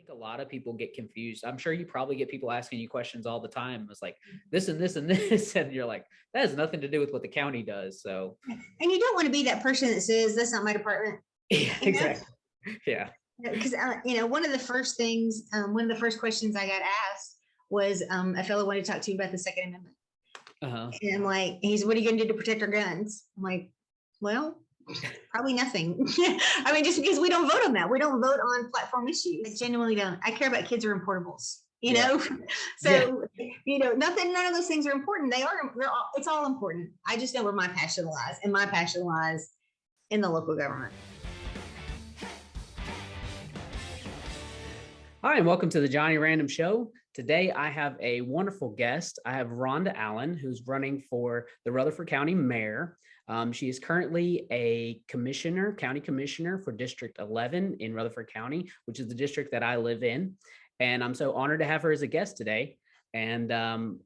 think a lot of people get confused. I'm sure you probably get people asking you questions all the time. It's like this and this and this, and you're like, that has nothing to do with what the county does. So, and you don't want to be that person that says that's not my department. yeah, exactly. Yeah. Because one of the first things, one of the first questions I got asked was a fellow wanted to talk to you about the Second Amendment. And I'm like, what are you going to do to protect our guns? I'm like, well, probably nothing. I mean, just because we don't vote on that. We don't vote on platform issues. I genuinely don't. I care about kids who are in portables, know? So, none of those things are important. It's all important. I just know where my passion lies, and my passion lies in the local government. Hi, and welcome to the Jonny Random Show. Today, I have a wonderful guest. I have Rhonda Allen, who's running for the Rutherford County Mayor. She is currently a county commissioner for District 11 in Rutherford County, which is the district that I live in. And I'm so honored to have her as a guest today. And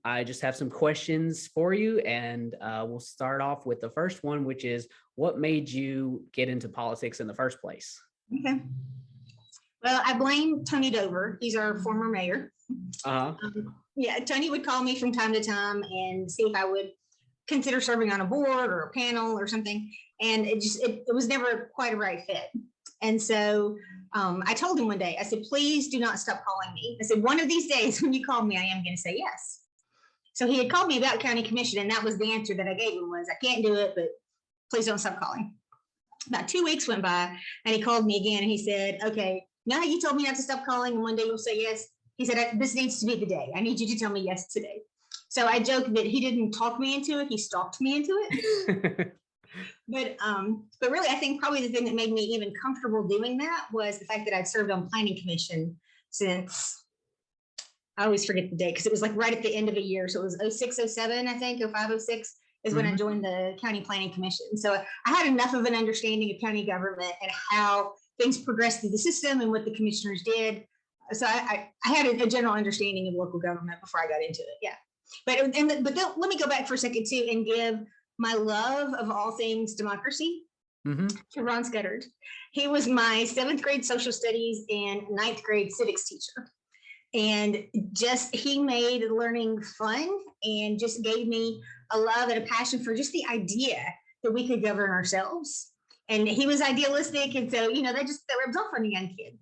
I just have some questions for you. And we'll start off with the first one, which is, what made you get into politics in the first place? Okay. Well, I blame Tony Dover. He's our former mayor. Tony would call me from time to time and see if I would consider serving on a board or a panel or something. And it was never quite a right fit. And so I told him one day, I said, please do not stop calling me. I said, one of these days when you call me, I am going to say yes. So he had called me about county commission, and that was the answer that I gave him was, I can't do it, but please don't stop calling. About 2 weeks went by, and he called me again, and he said, okay, now how you told me not to stop calling, and one day you'll say yes. He said, this needs to be the day. I need you to tell me yes today. So I joked that he didn't talk me into it. He stalked me into it. But really, I think probably the thing that made me even comfortable doing that was the fact that I'd served on planning commission since, I always forget the date, because it was like right at the end of a year. So it was 06, 07, I think, 05, 06 is when I joined the county planning commission. So I had enough of an understanding of county government and how things progressed through the system and what the commissioners did. So I had a general understanding of local government before I got into it. Yeah. But let me go back for a second too and give my love of all things democracy to Ron Scudder. He was my 7th grade social studies and 9th grade civics teacher. And he made learning fun and just gave me a love and a passion for just the idea that we could govern ourselves. And he was idealistic. And so, that rubs off on a young kid.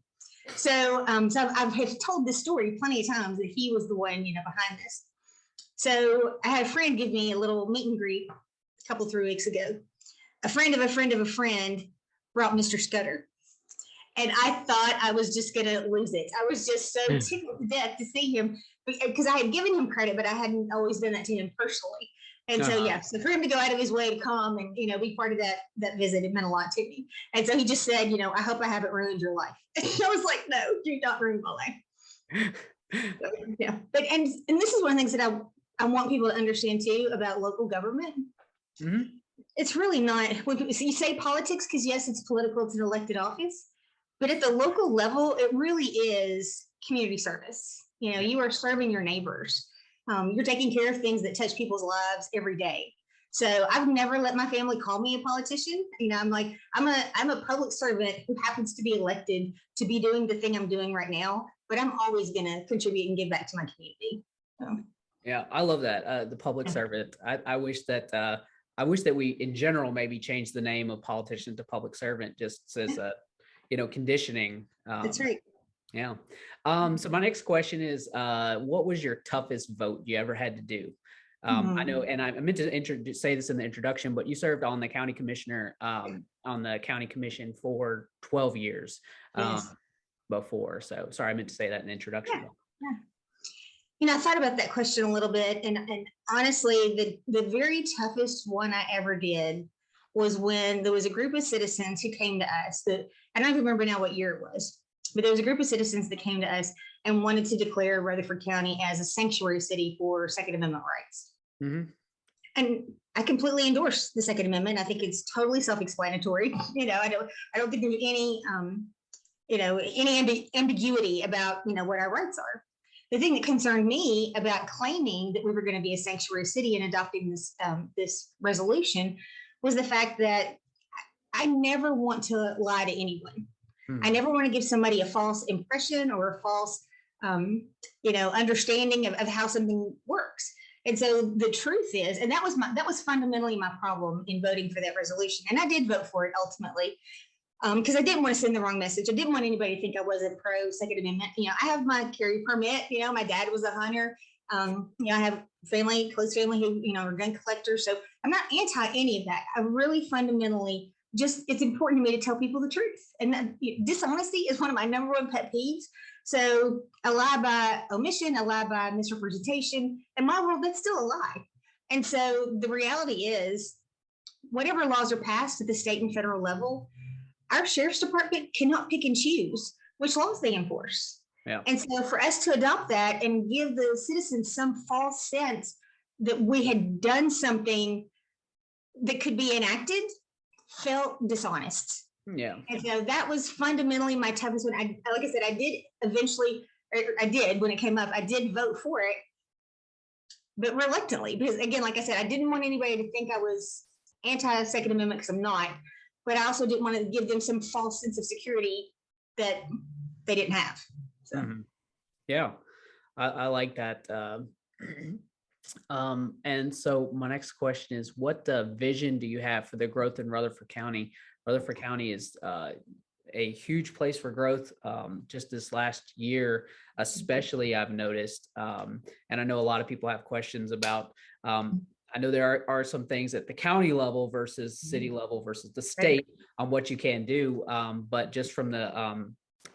So I've told this story plenty of times that he was the one, behind this. So I had a friend give me a little meet and greet a couple 3 weeks ago. A friend of a friend of a friend brought Mr. Scudder. And I thought I was just going to lose it. I was just so tickled to death to see him because I had given him credit, but I hadn't always done that to him personally. And so for him to go out of his way to come and, be part of that visit, it meant a lot to me. And so he just said, I hope I haven't ruined your life. And I was like, no, do not ruin my life. So, yeah. But, and this is one of the things that I want people to understand too about local government. It's really not, so you say politics because yes, it's political, it's an elected office, but at the local level, it really is community service. You are serving your neighbors. You're taking care of things that touch people's lives every day. So I've never let my family call me a politician. I'm like, I'm a public servant who happens to be elected to be doing the thing I'm doing right now, but I'm always going to contribute and give back to my community. So. Yeah, I love that. The public servant. I wish that we in general maybe change the name of politician to public servant, just as conditioning. That's right. Yeah. So my next question is, what was your toughest vote you ever had to do? I know, and I meant to say this in the introduction, but you served on the county commissioner, on the county commission for 12 years before. So sorry, I meant to say that in the introduction. Yeah. I thought about that question a little bit, and honestly, the very toughest one I ever did was when there was a group of citizens who came to us that, I don't even remember now what year it was, but there was a group of citizens that came to us and wanted to declare Rutherford County as a sanctuary city for Second Amendment rights. And I completely endorse the Second Amendment. I think it's totally self-explanatory. I don't think there's any ambiguity about, what our rights are. The thing that concerned me about claiming that we were going to be a sanctuary city and adopting this resolution was the fact that I never want to lie to anyone. I never want to give somebody a false impression or a false, understanding of how something works. And so the truth is, and that was fundamentally my problem in voting for that resolution. And I did vote for it ultimately, because I didn't want to send the wrong message. I didn't want anybody to think I wasn't pro Second Amendment. I have my carry permit. My dad was a hunter. I have close family who, are gun collectors. So I'm not anti any of that. I really fundamentally it's important to me to tell people the truth. And that, dishonesty is one of my number one pet peeves. So a lie by omission, a lie by misrepresentation. In my world, that's still a lie. And so the reality is, whatever laws are passed at the state and federal level, our sheriff's department cannot pick and choose which laws they enforce. Yeah. And so for us to adopt that and give the citizens some false sense that we had done something that could be enacted felt dishonest. Yeah. And so that was fundamentally my toughest one. Like I said, I did eventually, I did when it came up, I did vote for it, but reluctantly, because again, like I said, I didn't want anybody to think I was anti-Second Amendment, because I'm not, but I also didn't want to give them some false sense of security that they didn't have. So. Yeah, I like that. And so my next question is, what vision do you have for the growth in Rutherford County? Rutherford County is a huge place for growth. Just this last year, especially, I've noticed, and I know a lot of people have questions about, I know there are some things at the county level versus city level versus the state on what you can do. But just from the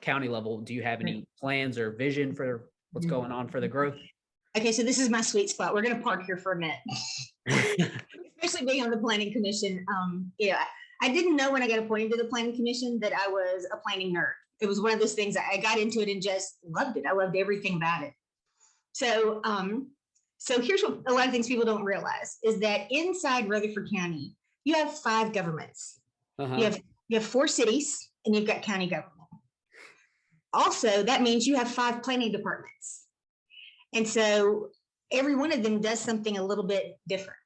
county level, do you have any plans or vision for what's going on for the growth? Okay, so this is my sweet spot. We're going to park here for a minute, especially being on the planning commission. I didn't know when I got appointed to the planning commission that I was a planning nerd. It was one of those things I got into it and just loved it. I loved everything about it. So, so here's what a lot of things people don't realize is that inside Rutherford County, you have 5 governments. You have 4 cities, and you've got county government. Also, that means you have 5 planning departments. And so every one of them does something a little bit different.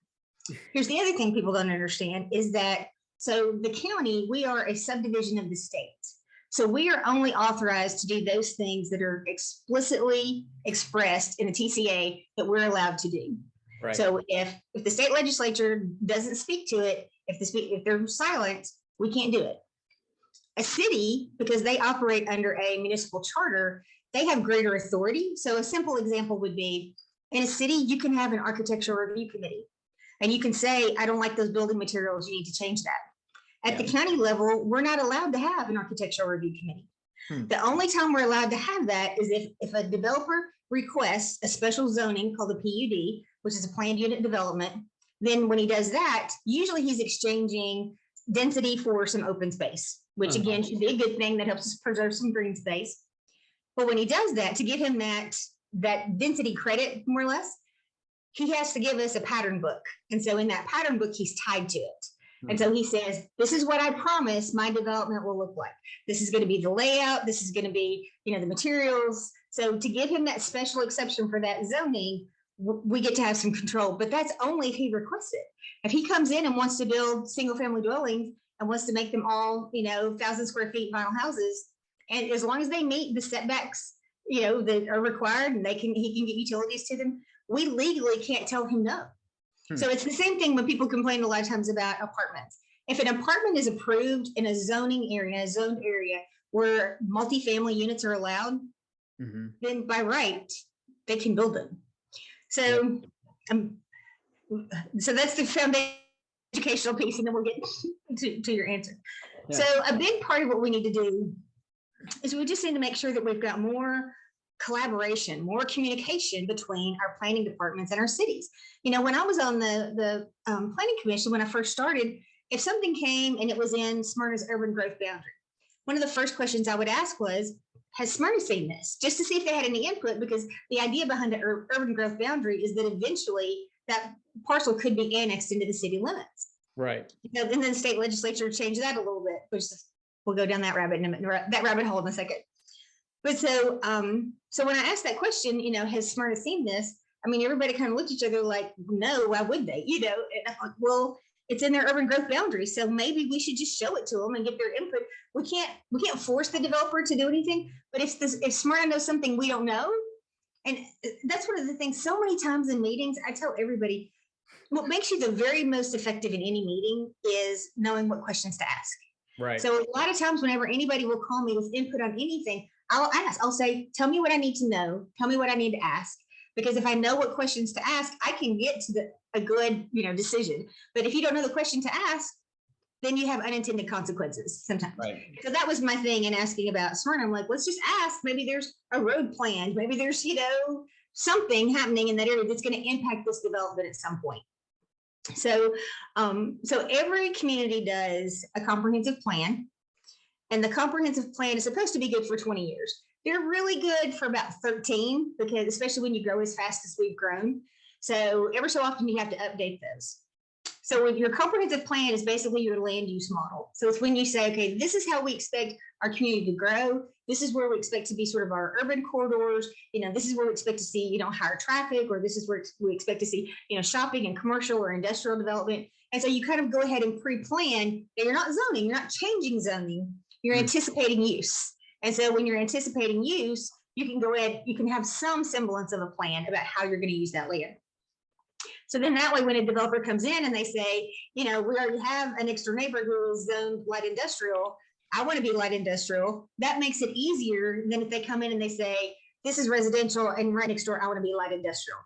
Here's the other thing people don't understand is that, so the county, we are a subdivision of the state. So we are only authorized to do those things that are explicitly expressed in the TCA that we're allowed to do. Right. So if the state legislature doesn't speak to it, if they're silent, we can't do it. A city, because they operate under a municipal charter, they have greater authority. So a simple example would be, in a city, you can have an architectural review committee, and you can say, I don't like those building materials, you need to change that. At the county level, we're not allowed to have an architectural review committee. The only time we're allowed to have that is if a developer requests a special zoning called the PUD, which is a planned unit development. Then when he does that, usually he's exchanging density for some open space, which again should be a good thing that helps us preserve some green space. But when he does that, to give him that density credit, more or less, he has to give us a pattern book. And so in that pattern book, he's tied to it. And so he says, this is what I promise my development will look like. This is going to be the layout. This is going to be, the materials. So to give him that special exception for that zoning, we get to have some control, but that's only if he requests it. If he comes in and wants to build single family dwellings and wants to make them all, 1,000 square feet vinyl houses, and as long as they meet the setbacks, that are required and he can get utilities to them, we legally can't tell him no. So it's the same thing when people complain a lot of times about apartments. If an apartment is approved in a zoning area, a zoned area where multifamily units are allowed, then by right, they can build them. So, so that's the foundation educational piece, and then we'll get to your answer. Yeah. So a big part of what we need to do is we just need to make sure that we've got more collaboration, more communication between our planning departments and our cities. When I was on the planning commission, when I first started, if something came and it was in Smyrna's urban growth boundary, one of the first questions I would ask was, has Smyrna seen this? Just to see if they had any input, because the idea behind the urban growth boundary is that eventually that parcel could be annexed into the city limits. Right. And then the state legislature changed that a little bit, which we'll go down that rabbit hole in a second. But so when I asked that question, has Smyrna seen this? I mean, everybody kind of looked at each other like, no, why would they? And I'm like, well, it's in their urban growth boundaries. So maybe we should just show it to them and get their input. We can't force the developer to do anything, but if Smyrna knows something we don't know, and that's one of the things, so many times in meetings, I tell everybody, what makes you the very most effective in any meeting is knowing what questions to ask. Right. So a lot of times whenever anybody will call me with input on anything, I'll say, tell me what I need to know. Tell me what I need to ask. Because if I know what questions to ask, I can get to a good, decision. But if you don't know the question to ask, then you have unintended consequences sometimes. Right. So that was my thing in asking about Smyrna. I'm like, let's just ask. Maybe there's a road planned. Maybe there's, something happening in that area that's going to impact this development at some point. So every community does a comprehensive plan, and the comprehensive plan is supposed to be good for 20 years. They're really good for about 13, because especially when you grow as fast as we've grown. So ever so often you have to update those. So with your comprehensive plan is basically your land use model. So it's when you say, okay, this is how we expect our community to grow. This is where we expect to be sort of our urban corridors. This is where we expect to see, higher traffic, or this is where we expect to see, shopping and commercial or industrial development. And so you kind of go ahead and pre-plan that you're not zoning, you're not changing zoning, you're anticipating use. And so when you're anticipating use, you can go ahead, you can have some semblance of a plan about how you're going to use that land. So then that way, when a developer comes in and they say, we already have an next door neighbor who is zoned light industrial, I want to be light industrial. That makes it easier than if they come in and they say, this is residential, and right next door, I want to be light industrial.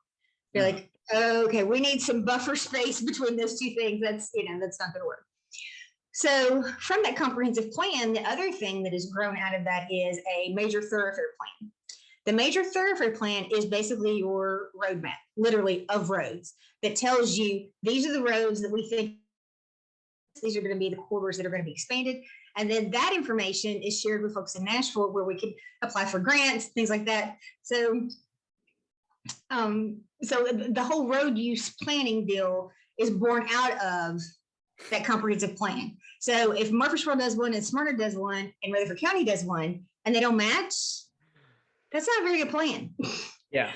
They're like, okay, we need some buffer space between those two things. That's not going to work. So from that comprehensive plan, the other thing that is grown out of that is a major thoroughfare plan. The major thoroughfare plan is basically your roadmap, literally, of roads, that tells you these are the roads that we think these are going to be the corridors that are going to be expanded. And then that information is shared with folks in Nashville, where we can apply for grants, things like that. So the whole road use planning deal is born out of that comprehensive plan. So if Murfreesboro does one and Smyrna does one and Rutherford County does one and they don't match, that's not a very good plan. Yeah.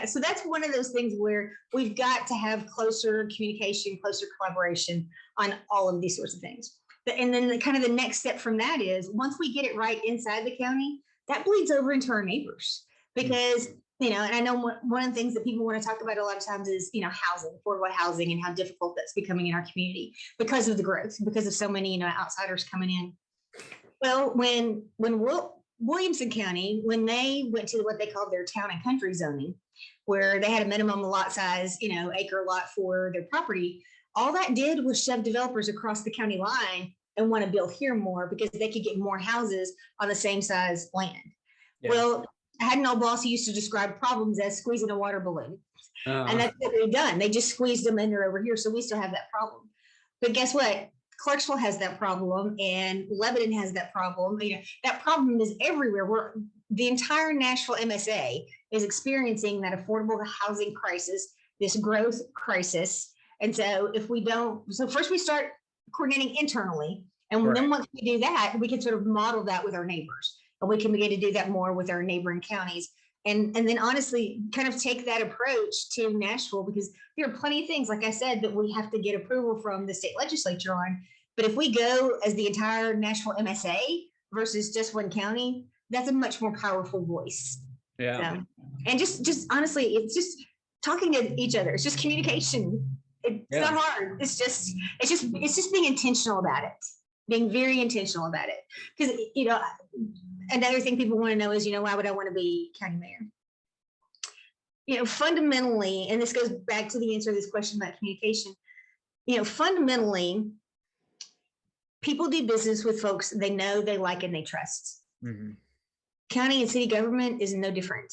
So that's one of those things where we've got to have closer communication, closer collaboration on all of these sorts of things. And then the next step from that is, once we get it right inside the county, that bleeds over into our neighbors. Because, and I know one of the things that people want to talk about a lot of times is, housing, affordable housing, and how difficult that's becoming in our community because of the growth, because of so many, outsiders coming in. Well, when Williamson County, when they went to what they called their town and country zoning, where they had a minimum lot size, acre lot for their property, all that did was shove developers across the county line and want to build here more because they could get more houses on the same size land. Yeah. Well, I had an old boss who used to describe problems as squeezing a water balloon. And that's what they've done. They just squeezed them in there over here. So we still have that problem. But guess what? Clarksville has that problem, and Lebanon has that problem. That problem is everywhere. The entire Nashville MSA is experiencing that affordable housing crisis, this growth crisis. And so first we start coordinating internally. And then once we do that, we can sort of model that with our neighbors. And we can begin to do that more with our neighboring counties. And then honestly, kind of take that approach to Nashville, because there are plenty of things, like I said, that we have to get approval from the state legislature on. But if we go as the entire Nashville MSA versus just one county, that's a much more powerful voice. Yeah. So, and just honestly, it's just talking to each other. It's just communication. It's not hard. It's just being intentional about it. Being very intentional about it. Because, another thing people want to know is, why would I want to be county mayor? Fundamentally, and this goes back to the answer to this question about communication, fundamentally, people do business with folks they know, they like, and they trust. Mm-hmm. County and city government is no different.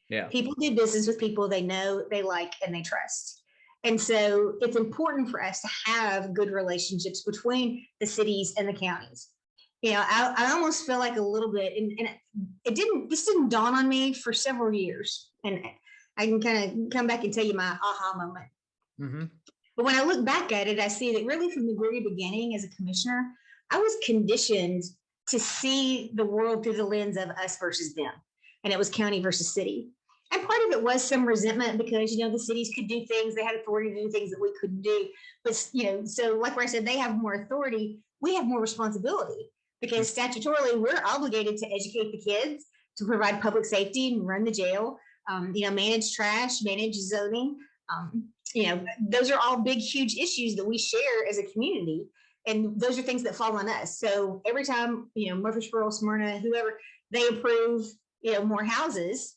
Yeah. People do business with people they know, they like, and they trust. And so it's important for us to have good relationships between the cities and the counties. I almost feel like a little bit, and this didn't dawn on me for several years. And I can kind of come back and tell you my aha moment. Mm-hmm. But when I look back at it, I see that really from the very beginning as a commissioner, I was conditioned to see the world through the lens of us versus them. And it was county versus city. And part of it was some resentment because, the cities could do things, they had authority to do things that we couldn't do. But, so like where I said, they have more authority, we have more responsibility because statutorily we're obligated to educate the kids, to provide public safety and run the jail, manage trash, manage zoning. Those are all big, huge issues that we share as a community. And those are things that fall on us. So every time, Murfreesboro, Smyrna, whoever, they approve, more houses,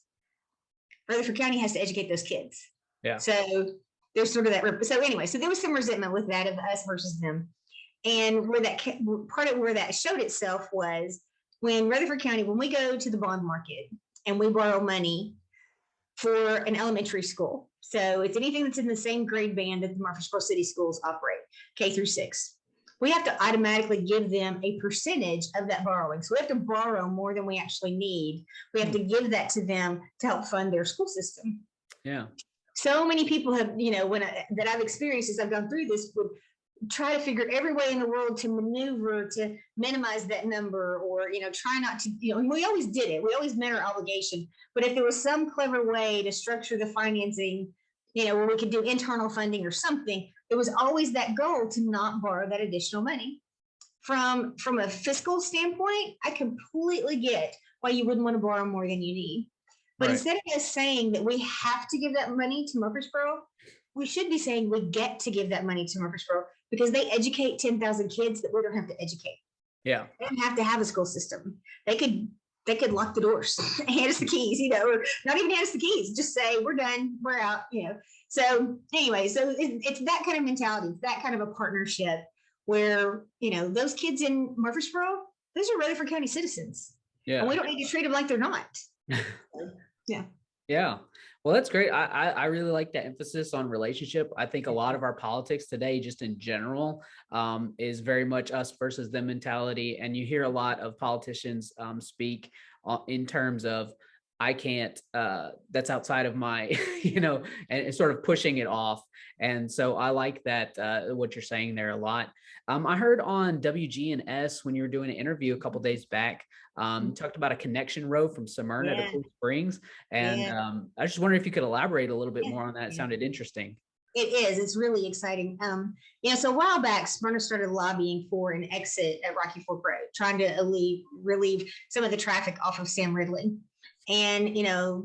Rutherford County has to educate those kids. Yeah. So there's sort of that. So anyway, so there was some resentment with that of us versus them. And where that part of where that showed itself was when Rutherford County, when we go to the bond market and we borrow money for an elementary school. So it's anything that's in the same grade band that the Murfreesboro City Schools operate, K through 6. We have to automatically give them a percentage of that borrowing. So we have to borrow more than we actually need. We have to give that to them to help fund their school system. Yeah. So many people have, that I've experienced as I've gone through this would try to figure every way in the world to maneuver to minimize that number or, try not to, and we always did it. We always met our obligation. But if there was some clever way to structure the financing, where we could do internal funding or something, there was always that goal to not borrow that additional money. From a fiscal standpoint, I completely get why you wouldn't want to borrow more than you need. But instead of us saying that we have to give that money to Murfreesboro, we should be saying we get to give that money to Murfreesboro because they educate 10,000 kids that we don't have to educate. Yeah. They don't have to have a school system. They could lock the doors, hand us the keys, or not even hand us the keys, just say, we're done, we're out, So anyway, so it's that kind of mentality, it's that kind of a partnership where, those kids in Murfreesboro, those are Rutherford County citizens. Yeah. And we don't need to treat them like they're not. Yeah. Yeah. Well, that's great. I really like that emphasis on relationship. I think a lot of our politics today, just in general, is very much us versus them mentality. And you hear a lot of politicians speak in terms of, I can't, that's outside of my, and sort of pushing it off. And so I like that, what you're saying there a lot. I heard on WGNS when you were doing an interview a couple of days back, talked about a connection road from Smyrna to Cool Springs. And I just wonder if you could elaborate a little bit more on that. It sounded interesting. It is. It's really exciting. So a while back, Smyrna started lobbying for an exit at Rocky Fork Road, trying to relieve some of the traffic off of Sam Ridley. And,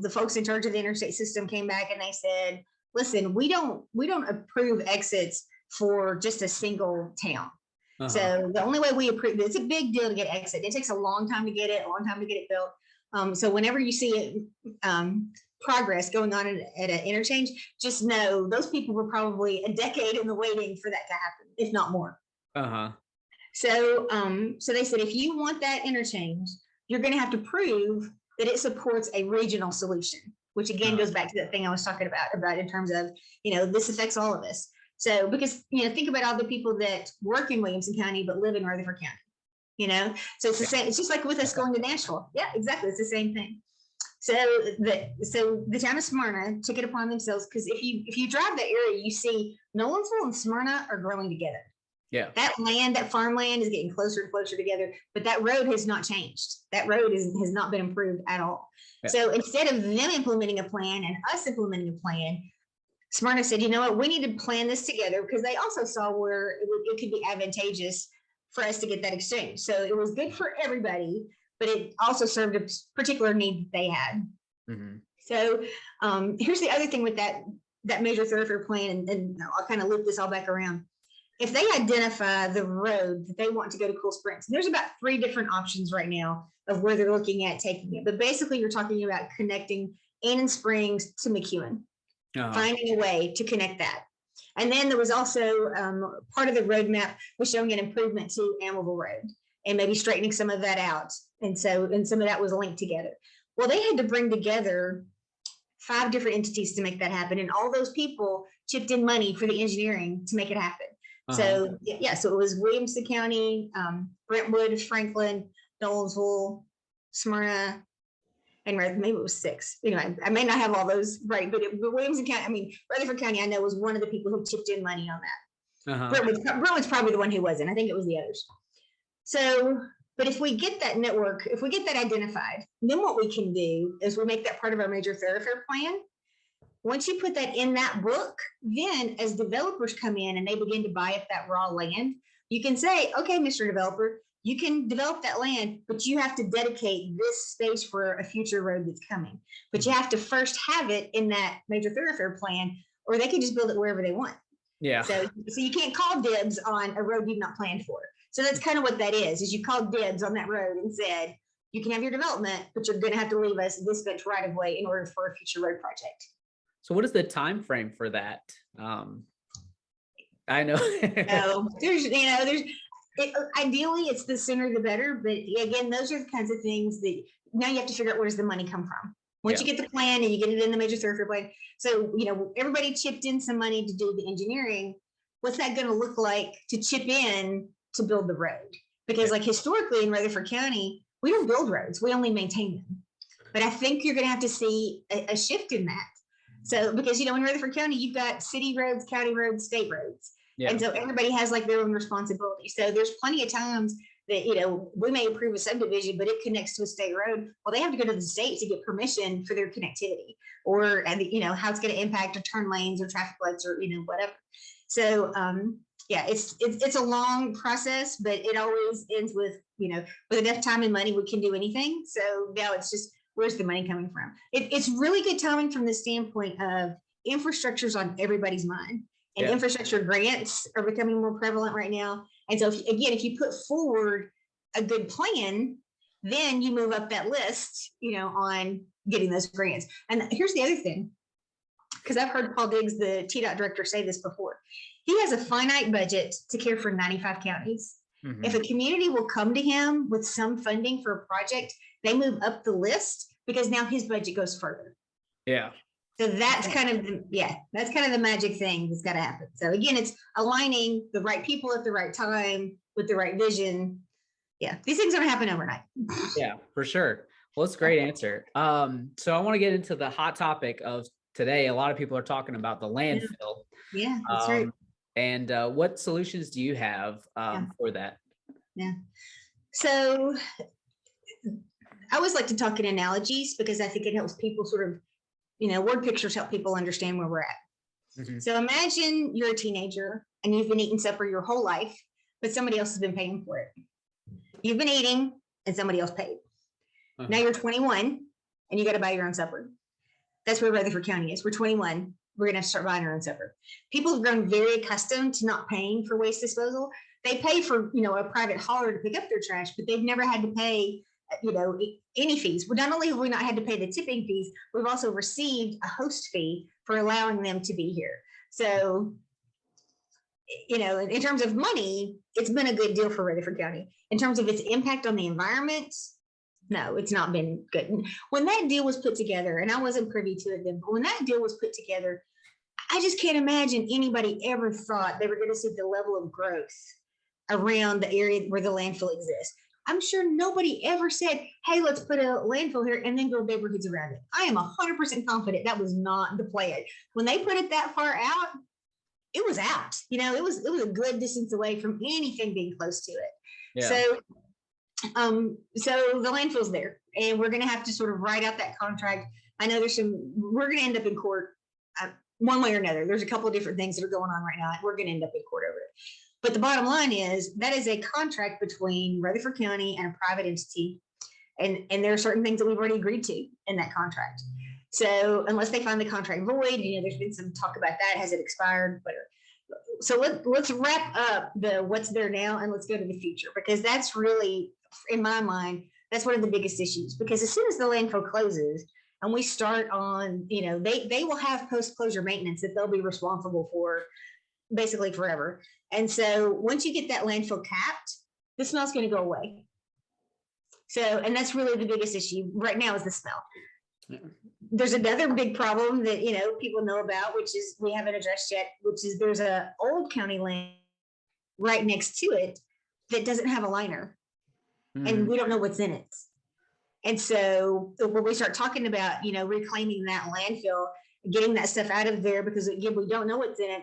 the folks in charge of the interstate system came back and they said, listen, we don't approve exits for just a single town. Uh-huh. So the only way we approve, it's a big deal to get exit. It takes a long time to get it, a long time to get it built. So whenever you see it, progress going on at an interchange, just know those people were probably a decade in the waiting for that to happen, if not more. Uh-huh. So they said, if you want that interchange, you're going to have to prove that it supports a regional solution, which again goes back to that thing I was talking about in terms of, this affects all of us. So because, think about all the people that work in Williamson County but live in Rutherford County, so it's the same. It's just like with us going to Nashville. Yeah, exactly. It's the same thing. So the town of Smyrna took it upon themselves because if you drive that area, you see Nolensville and Smyrna are growing together. Yeah. That farmland is getting closer and closer together, but that road has not changed. That road has not been improved at all. Yeah. So instead of them implementing a plan and us implementing a plan, Smyrna said, you know what, we need to plan this together because they also saw where it could be advantageous for us to get that exchange. So it was good for everybody, but it also served a particular need that they had. Mm-hmm. So here's the other thing with that major thoroughfare plan, and I'll kind of loop this all back around. If they identify the road that they want to go to Cool Springs, there's about 3 different options right now of where they're looking at taking it. But basically, you're talking about connecting Annan Springs to McEwen, finding a way to connect that. And then there was also part of the roadmap was showing an improvement to Amable Road and maybe straightening some of that out. And some of that was linked together. Well, they had to bring together 5 different entities to make that happen. And all those people chipped in money for the engineering to make it happen. So it was Williamson County, Brentwood, Franklin, Nolensville, Smyrna, and maybe it was 6. I may not have all those right, but Williamson County, Rutherford County, I know was one of the people who chipped in money on that. Brentwood's probably the one who wasn't. I think it was the others. So But if we get that network, if we get that identified, then what we can do is we make that part of our major thoroughfare plan. Once you put that in that book, then as developers come in and they begin to buy up that raw land, you can say, okay, Mr. Developer, you can develop that land, but you have to dedicate this space for a future road that's coming. But you have to first have it in that major thoroughfare plan, or they can just build it wherever they want. Yeah. So you can't call dibs on a road you've not planned for. So that's kind of what that is you called dibs on that road and said, you can have your development, but you're going to have to leave us this much right of way in order for a future road project. So what is the time frame for that? I know. No, ideally it's the sooner the better, but again, those are the kinds of things that now you have to figure out where does the money come from. Once you get the plan and you get it in the major thoroughfare plan. So, everybody chipped in some money to do the engineering. What's that going to look like to chip in to build the road? Because like historically in Rutherford County, we don't build roads, we only maintain them. But I think you're going to have to see a shift in that. So, because, in Rutherford County, you've got city roads, county roads, state roads. Yeah. And so everybody has like their own responsibility. So there's plenty of times that, we may approve a subdivision, but it connects to a state road. Well, they have to go to the state to get permission for their connectivity or, how it's going to impact or turn lanes or traffic lights or, whatever. So, it's a long process, but it always ends with, with enough time and money, we can do anything. So now it's just, where's the money coming from? It's really good timing from the standpoint of infrastructure's on everybody's mind, and infrastructure grants are becoming more prevalent right now. And so if you put forward a good plan, then you move up that list, on getting those grants. And here's the other thing, because I've heard Paul Diggs, the TDOT director, say this before. He has a finite budget to care for 95 counties. Mm-hmm. If a community will come to him with some funding for a project, they move up the list because now his budget goes further. Yeah. So that's kind of the magic thing that's got to happen. So again, it's aligning the right people at the right time with the right vision. Yeah, these things don't happen overnight. Yeah, for sure. Well, it's a great answer. So I want to get into the hot topic of today. A lot of people are talking about the landfill. Yeah, that's right. And what solutions do you have for that? Yeah. So I always like to talk in analogies because I think it helps people sort of, word pictures help people understand where we're at. Mm-hmm. So imagine you're a teenager and you've been eating supper your whole life, but somebody else has been paying for it. You've been eating and somebody else paid. Uh-huh. Now you're 21 and you got to buy your own supper. That's where Rutherford County is. We're 21. We're going to have to start buying our own supper. People have grown very accustomed to not paying for waste disposal. They pay for, a private hauler to pick up their trash, but they've never had to pay, any fees. Well, not only have we not had to pay the tipping fees, we've also received a host fee for allowing them to be here. So, in terms of money, it's been a good deal for Rutherford County. In terms of its impact on the environment, no, it's not been good. When that deal was put together, and I wasn't privy to it then, but when that deal was put together, I just can't imagine anybody ever thought they were going to see the level of growth around the area where the landfill exists. I'm sure nobody ever said, hey, let's put a landfill here and then build neighborhoods around it. I am 100% confident that was not the plan. When they put it that far out, it was out. It was a good distance away from anything being close to it. Yeah. So the landfill's there, and we're going to have to sort of write out that contract. I know we're going to end up in court one way or another. There's a couple of different things that are going on right now. We're going to end up in court over it. But the bottom line is that is a contract between Rutherford County and a private entity. And there are certain things that we've already agreed to in that contract. So unless they find the contract void, there's been some talk about that. Has it expired? Whatever. So let's wrap up the what's there now and let's go to the future, because that's really, in my mind, that's one of the biggest issues. Because as soon as the landfill closes and we start on, they will have post-closure maintenance that they'll be responsible for basically forever. And so once you get that landfill capped, the smell's going to go away. So, and that's really the biggest issue right now is the smell. Yeah. There's another big problem that, people know about, which is we haven't addressed yet, which is there's a old county land right next to it that doesn't have a liner. And we don't know what's in it. And so when we start talking about, reclaiming that landfill, getting that stuff out of there, because again, we don't know what's in it.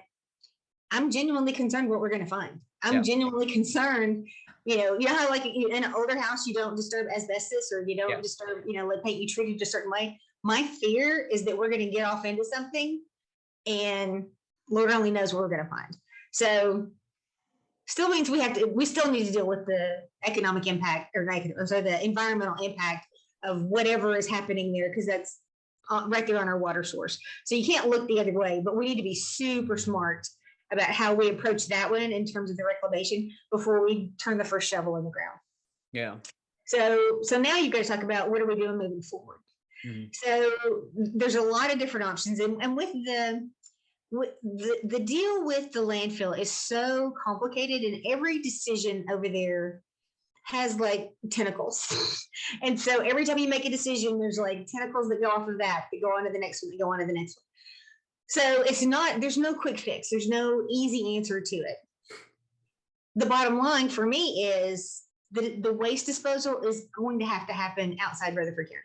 I'm genuinely concerned what we're going to find. I'm genuinely concerned You know how like in an older house, you don't disturb asbestos or you don't disturb, let paint you treated a certain way. My fear is that we're going to get off into something and Lord only knows what we're going to find. So still means we still need to deal with the economic impact the environmental impact of whatever is happening there, because that's right there on our water source. So you can't look the other way, but we need to be super smart about how we approach that one in terms of the reclamation before we turn the first shovel in the ground. Yeah. So now you guys talk about what are we doing moving forward. Mm-hmm. So there's a lot of different options, and with the deal with the landfill is so complicated, and every decision over there has like tentacles. And so every time you make a decision, there's like tentacles that go off of that go on to the next one, that go on to the next one. So there's no quick fix. There's no easy answer to it. The bottom line for me is that the waste disposal is going to happen outside Rutherford County.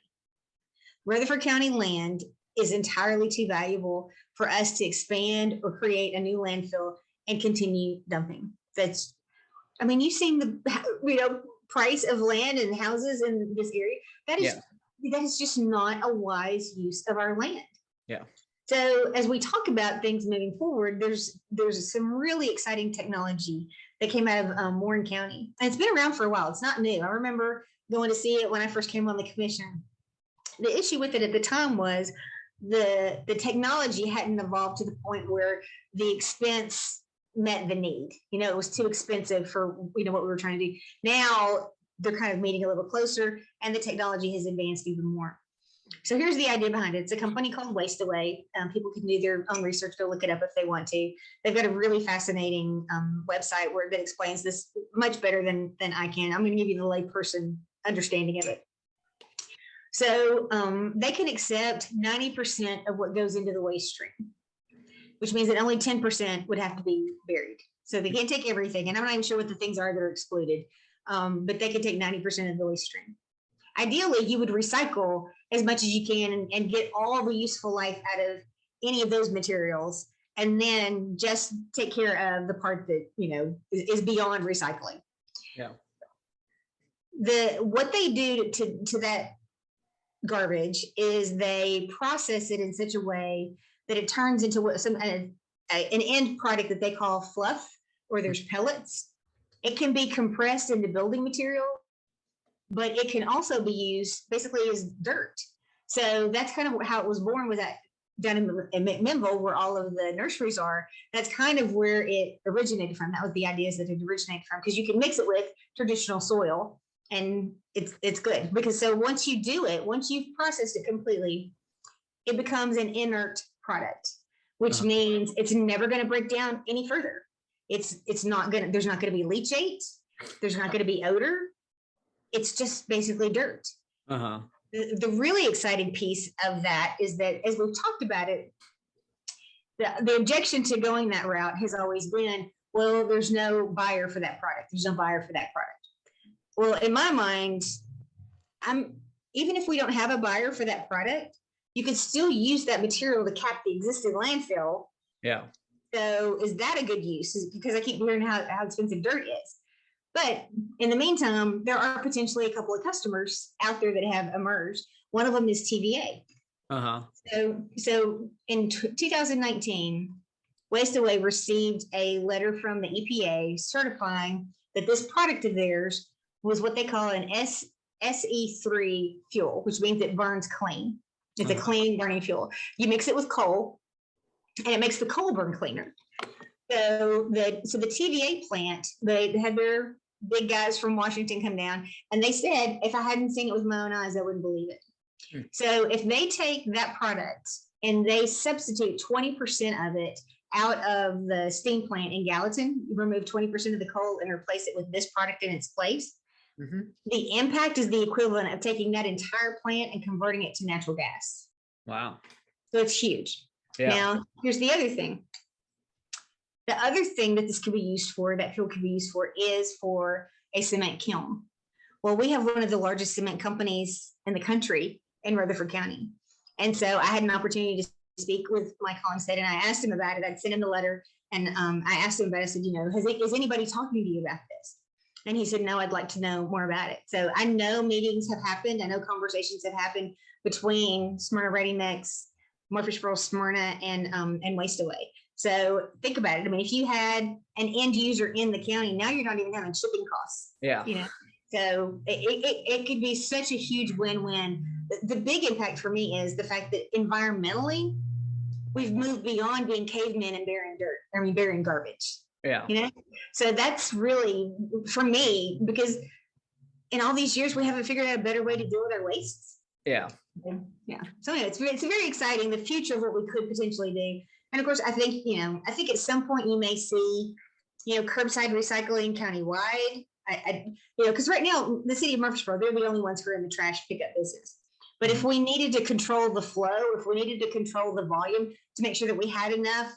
Rutherford County land is entirely too valuable for us to expand or create a new landfill and continue dumping. You've seen the price of land and houses in this area. That is just not a wise use of our land. Yeah. So as we talk about things moving forward, there's some really exciting technology that came out of Warren County, and it's been around for a while. It's not new. I remember going to see it when I first came on the commission. The issue with it at the time was the technology hadn't evolved to the point where the expense met the need. It was too expensive for what we were trying to do. Now they're kind of meeting a little closer, and the technology has advanced even more. So here's the idea behind it. It's a company called Waste Away. People can do their own research, go look it up if they want to. They've got a really fascinating website that explains this much better than I can. I'm going to give you the layperson understanding of it. So they can accept 90% of what goes into the waste stream, which means that only 10% would have to be buried. So they can't take everything, and I'm not even sure what the things are that are excluded, but they can take 90% of the waste stream. Ideally, you would recycle as much as you can and get all the useful life out of any of those materials, and then just take care of the part that is beyond recycling. Yeah. What they do to that garbage is they process it in such a way that it turns into an end product that they call fluff, or there's pellets. It can be compressed into building material, but it can also be used basically as dirt. So that's kind of how it was born, was that down in McMinnville, where all of the nurseries are. That's kind of where it originated from. That was the ideas that it originated from, because you can mix it with traditional soil and it's good. Because so once you do it, once you've processed it completely, it becomes an inert product, which means it's never going to break down any further. There's not going to be leachate. There's not going to be odor. It's just basically dirt. The really exciting piece of that is that, as we've talked about it, the objection to going that route has always been, well, there's no buyer for that product. There's no buyer for that product. Well, in my mind, even if we don't have a buyer for that product, you could still use that material to cap the existing landfill. Yeah. So is that a good use? Because I keep hearing how expensive dirt is. But in the meantime, there are potentially a couple of customers out there that have emerged. One of them is TVA. So in 2019, Waste Away received a letter from the EPA certifying that this product of theirs was what they call an SE3 fuel, which means it burns clean. It's a clean burning fuel. You mix it with coal, and it makes the coal burn cleaner. So the TVA plant, they had their big guys from Washington come down, and they said, if I hadn't seen it with my own eyes, I wouldn't believe it. So if they take that product and they substitute 20% of it out of the steam plant in Gallatin, remove 20% of the coal and replace it with this product in its place, the impact is the equivalent of taking that entire plant and converting it to natural gas. Wow. So it's huge. Yeah. Now, here's the other thing. The other thing that this could be used for, that fuel could be used for, is for a cement kiln. Well, we have one of the largest cement companies in the country in Rutherford County. And so I had an opportunity to speak with my colleague, and I asked him about it. I'd sent him the letter, and I asked him about it. I said, is anybody talking to you about this? And he said, no, I'd like to know more about it. So I know meetings have happened. I know conversations have happened between Smyrna Ready Mix, Murfreesboro, Smyrna, and Waste Away. So think about it. I mean, if you had an end user in the county, now you're not even having shipping costs. Yeah. You know, so it could be such a huge win-win. The big impact for me is the fact that environmentally, we've moved beyond being cavemen and burying garbage. Yeah. You know, so that's really for me, because in all these years we haven't figured out a better way to deal with our wastes. Yeah. Yeah. So anyway, it's very exciting, the future of what we could potentially do. And of course, I think at some point you may see, curbside recycling countywide. Because right now the city of Murfreesboro, they're the only ones who are in the trash pickup business. But if we needed to control the flow, if we needed to control the volume to make sure that we had enough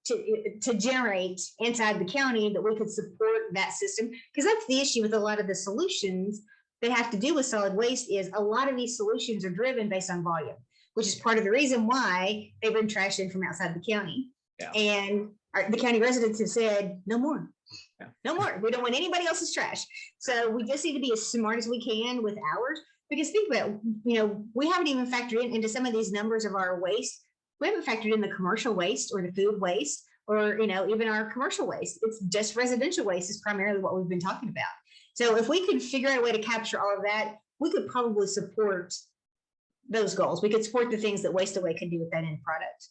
to generate inside the county, that we could support that system, because that's the issue with a lot of the solutions that have to do with solid waste, is a lot of these solutions are driven based on volume, which is part of the reason why they bring trash in from outside the county. Yeah. And the county residents have said, no more. Yeah. No more. We don't want anybody else's trash. So we just need to be as smart as we can with ours. Because think about it, we haven't even factored into some of these numbers of our waste. We haven't factored in the commercial waste or the food waste or, even our commercial waste. It's just residential waste is primarily what we've been talking about. So if we could figure out a way to capture all of that, we could probably support those goals. We could support the things that Waste Away could do with that end product.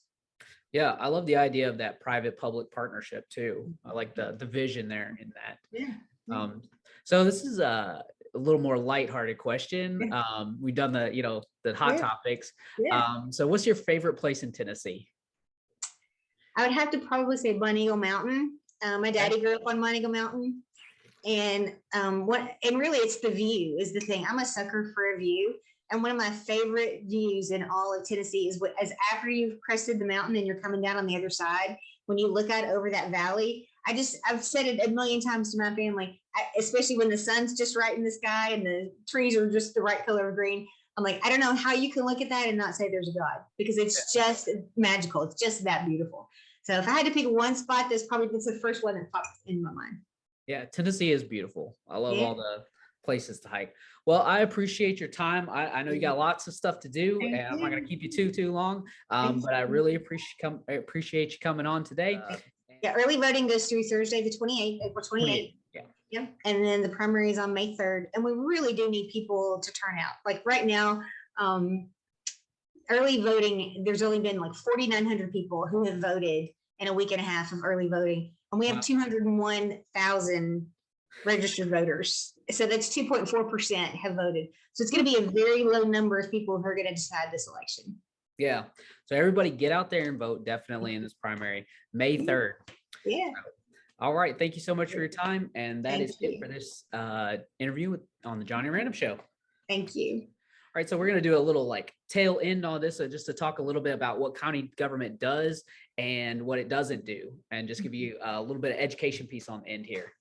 Yeah, I love the idea of that private-public partnership too. I like the vision there in that. Yeah. So this is a little more lighthearted question. We've done the hot topics. Yeah. So what's your favorite place in Tennessee? I would have to probably say Bun Eagle Mountain. My daddy grew up on Bun Eagle Mountain. And really it's the view is the thing. I'm a sucker for a view. And one of my favorite views in all of Tennessee is after you've crested the mountain and you're coming down on the other side, when you look out over that valley. I've said it a million times to my family, especially when the sun's just right in the sky and the trees are just the right color of green. I'm like, I don't know how you can look at that and not say there's a God, because it's just magical. It's just that beautiful. So if I had to pick one spot, that's the first one that pops in my mind. Yeah, Tennessee is beautiful. I love all the places to hike. Well, I appreciate your time. I know you got lots of stuff to do, and I'm not going to keep you too long. But I really appreciate you coming on today. Early voting goes through Thursday, the 28th, April 28th. Yeah. And then the primary is on May 3rd. And we really do need people to turn out. Like right now, early voting, there's only been like 4,900 people who have voted in a week and a half of early voting. And we have 201,000 registered voters. So that's 2.4% have voted. So it's going to be a very low number of people who are going to decide this election. Yeah. So everybody get out there and vote definitely in this primary, May 3rd. Yeah. All right. Thank you so much for your time. And that is it for this interview on the Jonny Random Show. Thank you. All right. So we're going to do a little tail end on this, just to talk a little bit about what county government does and what it doesn't do, and just give you a little bit of education piece on the end here.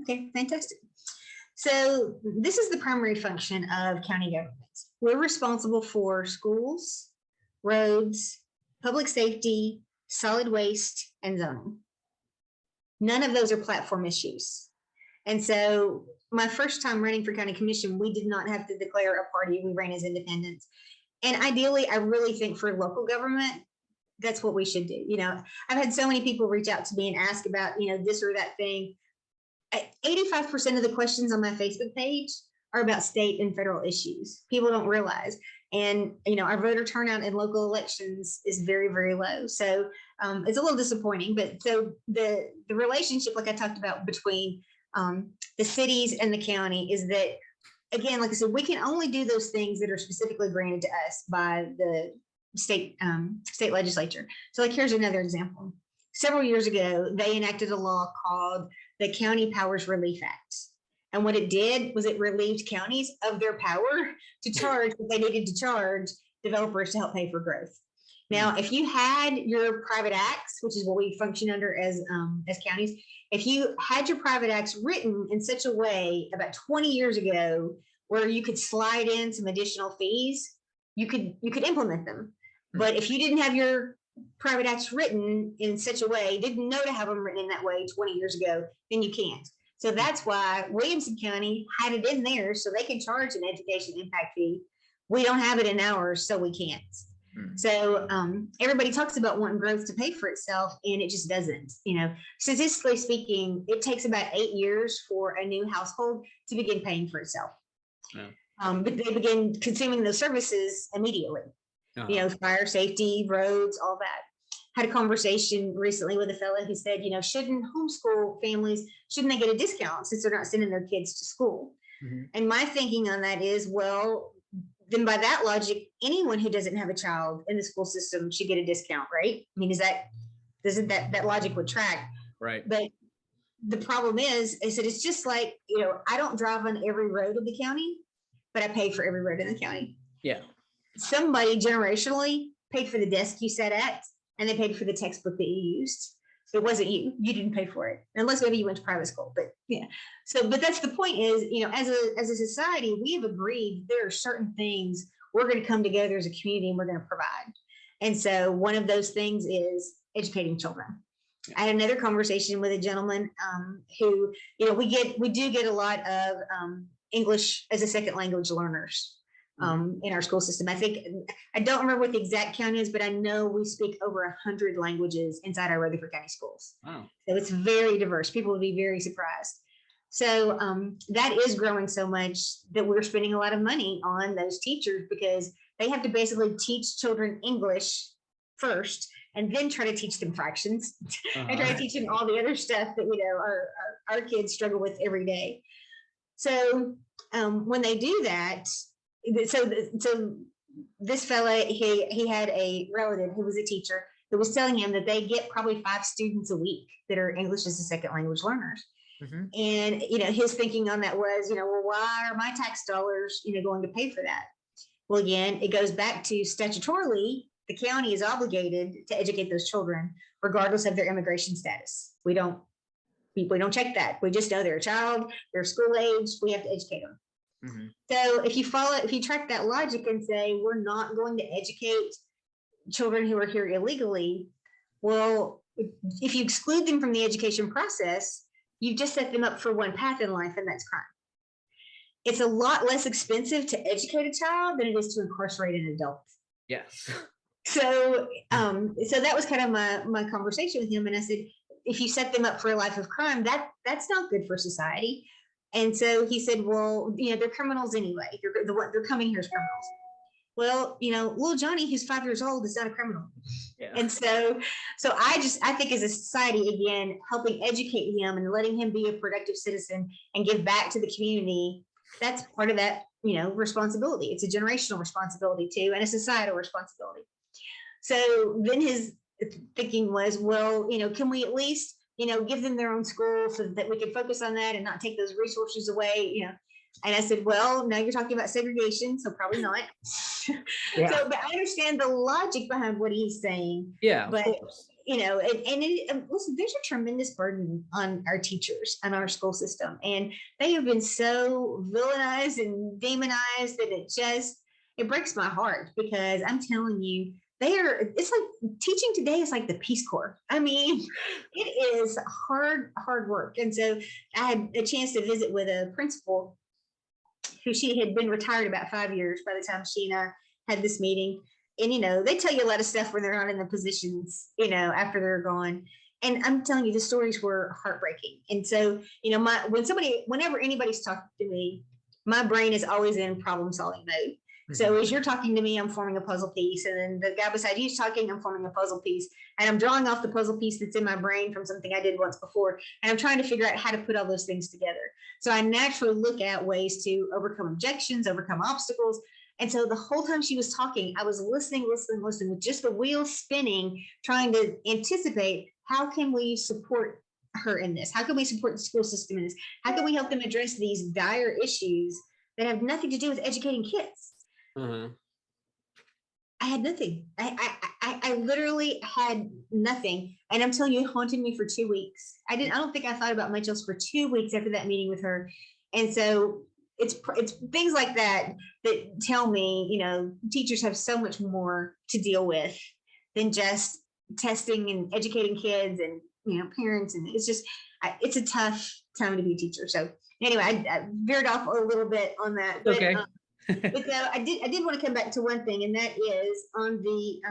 Okay, fantastic. So this is the primary function of county government. We're responsible for schools, roads, public safety, solid waste, and zoning. None of those are platform issues. And so my first time running for county commission, we did not have to declare a party. We ran as independents. And ideally, I really think for local government, that's what we should do. I've had so many people reach out to me and ask about, this or that thing. 85% of the questions on my Facebook page are about state and federal issues. People don't realize. And, our voter turnout in local elections is very, very low. So it's a little disappointing. But so the relationship, like I talked about, between the cities and the county is that, again, like I said, we can only do those things that are specifically granted to us by the state legislature. So here's another example. Several years ago, they enacted a law called the County Powers Relief Act. And what it did was it relieved counties of their power to charge what they needed to charge developers to help pay for growth. Now, if you had your private acts, which is what we function under as counties, if you had your private acts written in such a way about 20 years ago where you could slide in some additional fees, you could implement them. But if you didn't have your private acts written in such a way, didn't know to have them written in that way 20 years ago, then you can't. So that's why Williamson County had it in there so they can charge an education impact fee. We don't have it in ours, so we can't. So everybody talks about wanting growth to pay for itself, and it just doesn't. Statistically speaking, it takes about 8 years for a new household to begin paying for itself. Yeah. But they begin consuming those services immediately. Fire safety, roads, all that. Had a conversation recently with a fellow who said, shouldn't homeschool families, shouldn't they get a discount since they're not sending their kids to school? Mm-hmm. And my thinking on that is, well, then by that logic, anyone who doesn't have a child in the school system should get a discount, right? I mean, doesn't that logic would track? Right. But the problem is that it's just like, I don't drive on every road of the county, but I pay for every road in the county. Yeah. Somebody generationally paid for the desk you sat at, and they paid for the textbook that you used. It wasn't you. You didn't pay for it, unless maybe you went to private school. But yeah. But that's the point is, as a society, we have agreed there are certain things we're going to come together as a community and we're going to provide. And so one of those things is educating children. Yeah. I had another conversation with a gentleman who, we do get a lot of English as a second language learners. In our school system. I don't remember what the exact count is, but I know we speak over 100 languages inside our Rutherford County schools. Wow. So it's very diverse. People would be very surprised. So that is growing so much that we're spending a lot of money on those teachers, because they have to basically teach children English first and then try to teach them fractions and try to teach them all the other stuff that our kids struggle with every day. So when they do that, so this fella, he had a relative who was a teacher that was telling him that they get probably 5 students a week that are English as a second language learners. Mm-hmm. And, his thinking on that was, well, why are my tax dollars, going to pay for that? Well, again, it goes back to statutorily, the county is obligated to educate those children regardless of their immigration status. We don't check that. We just know they're a child, they're school age, we have to educate them. Mm-hmm. So if you track that logic and say, we're not going to educate children who are here illegally, well, if you exclude them from the education process, you've just set them up for one path in life, and that's crime. It's a lot less expensive to educate a child than it is to incarcerate an adult. Yes. So that was kind of my conversation with him. And I said, if you set them up for a life of crime, that's not good for society. And so he said, well, they're criminals anyway. They're coming here as criminals. Well, little Jonny, who's 5 years old, is not a criminal. Yeah. And so I think as a society, again, helping educate him and letting him be a productive citizen and give back to the community, that's part of that, responsibility. It's a generational responsibility too, and a societal responsibility. So then his thinking was, well, can we at least give them their own school so that we can focus on that and not take those resources away, And I said, well, no, you're talking about segregation, so probably not. Yeah. But I understand the logic behind what he's saying. Yeah. But, listen, there's a tremendous burden on our teachers and our school system. And they have been so villainized and demonized that it breaks my heart, because I'm telling you, it's like teaching today is like the Peace Corps. I mean, it is hard work. And so I had a chance to visit with a principal who she had been retired about 5 years by the time she and I had this meeting. And, they tell you a lot of stuff when they're not in the positions, after they're gone. And I'm telling you, the stories were heartbreaking. And so, whenever anybody's talking to me, my brain is always in problem solving mode. So as you're talking to me, I'm forming a puzzle piece. And then the guy beside you is talking, I'm forming a puzzle piece. And I'm drawing off the puzzle piece that's in my brain from something I did once before. And I'm trying to figure out how to put all those things together. So I naturally look at ways to overcome objections, overcome obstacles. And so the whole time she was talking, I was listening with just the wheels spinning, trying to anticipate, how can we support her in this? How can we support the school system in this? How can we help them address these dire issues that have nothing to do with educating kids? Mm-hmm. I had nothing. I literally had nothing. And I'm telling you, it haunted me for 2 weeks. I don't think I thought about much else for 2 weeks after that meeting with her. And so it's things like that tell me, teachers have so much more to deal with than just testing and educating kids and parents, and it's just, it's a tough time to be a teacher. So anyway, I veered off a little bit on that. But, okay. But I did want to come back to one thing, and that is on the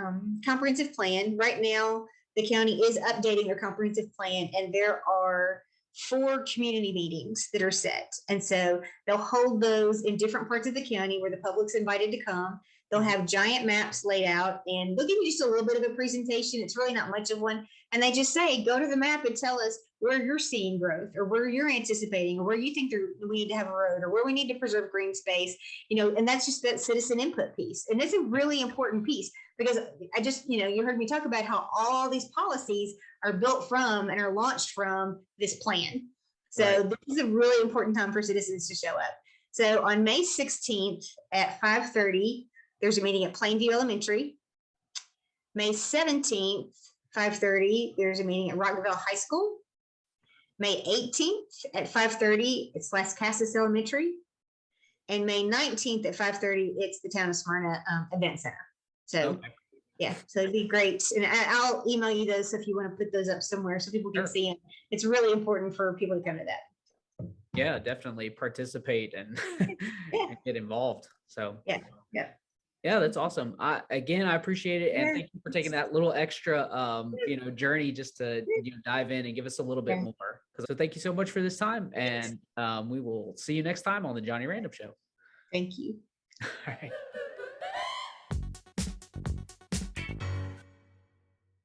comprehensive plan. Right now, the county is updating their comprehensive plan, and there are 4 community meetings that are set. And so they'll hold those in different parts of the county where the public's invited to come. They'll have giant maps laid out, and they'll give you just a little bit of a presentation. It's really not much of one. And they just say, go to the map and tell us where you're seeing growth, or where you're anticipating, or where you think we need to have a road, or where we need to preserve green space, and that's just that citizen input piece. And it's a really important piece, because I just, you heard me talk about how all these policies are built from and are launched from this plan. So right. This is a really important time for citizens to show up. So on May 16th at 5:30, there's a meeting at Plainview Elementary. May 17th, 5:30, there's a meeting at Rockville High School. May 18th at 5:30, it's Las Casas Elementary. And May 19th at 5:30, it's the Town of Smyrna Event Center. So, okay. Yeah, so it'd be great. And I'll email you those if you want to put those up somewhere so people can see them. It's really important for people to come to that. Yeah, definitely participate and, and get involved. So, yeah, that's awesome. I appreciate it. And thank you for taking that little extra, journey just to dive in and give us a little bit more. So thank you so much for this time. And we will see you next time on the Jonny Random Show. Thank you. All right.